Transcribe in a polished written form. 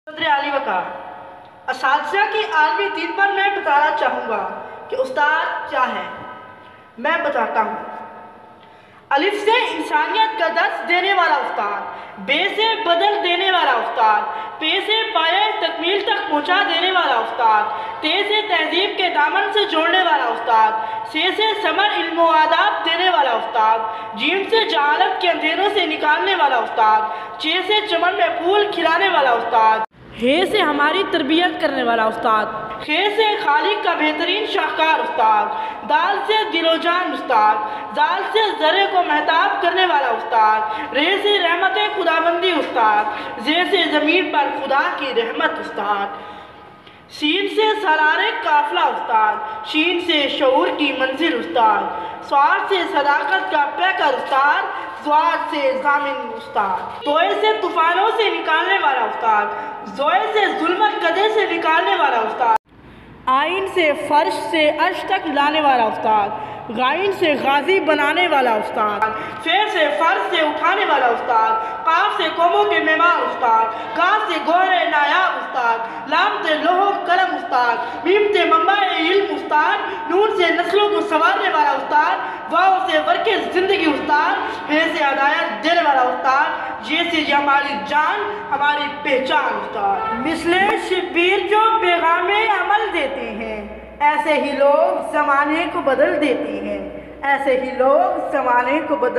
صدر علی وقار اساتذہ کی عالمی دین پر میں بتانا چاہوں گا کہ استاد کیا ہے۔ میں بتاتا ہوں۔ الف سے انسانیت کا درس دینے والا استاد، بے سے بدل دینے والا استاد، پے سے پایہ تکمیل تک پہنچا دینے والا استاد، تے سے تہذیب کے دامن سے جوڑنے والا استاد، سے ثمر علم و آداب دینے والا استاد، جیم سے جہالت کے اندھیروں سے نکالنے والا استاد، چے سے چمن میں پھول کھلانے والا استاد، ہے سے ہماری تربیت کرنے والا استاد، خے سے خالق کا بہترین شاہکار استاد، دال سے دل و جان استاد، زال سے ذرے کو مہتاب کرنے والا استاد، رے سے رحمت خداوندی استاد، زے سے زمین پر خدا کی رحمت استاد، سین سے سالار قافلہ استاد، شین سے شعور کی منزل استاد، صاد سے صداقت کا پیکر استاد، زواد سے ضامن استاد، توئے سے طوفانوں سے نکالنے والا استاد، زوئے سے ظلمت گدھے سے نکالنے والا استاد، آئین سے فرش سے عرش تک لانے والا استاد، غائن سے غازی بنانے والا استاد، فے سے فرض سے اٹھانے والا استاد، قاف سے قوموں کے معمار استاد، کاف سے گوہر نایاب استاد، لام سے لوح قلم استاد، میم سے منبع علم استاد، نون سے نسلوں کو سنوارنے والا استاد، واو سے ورق زندگی استاد، ہے سے ہدایت دینے والا استاد، یہ سے ہماری جان ہماری پہچان استاد۔ مثل شبیر جو پیغام عمل دیتے ہیں، ایسے ہی لوگ زمانے کو بدل دیتے ہیں، ایسے ہی لوگ زمانے کو بدل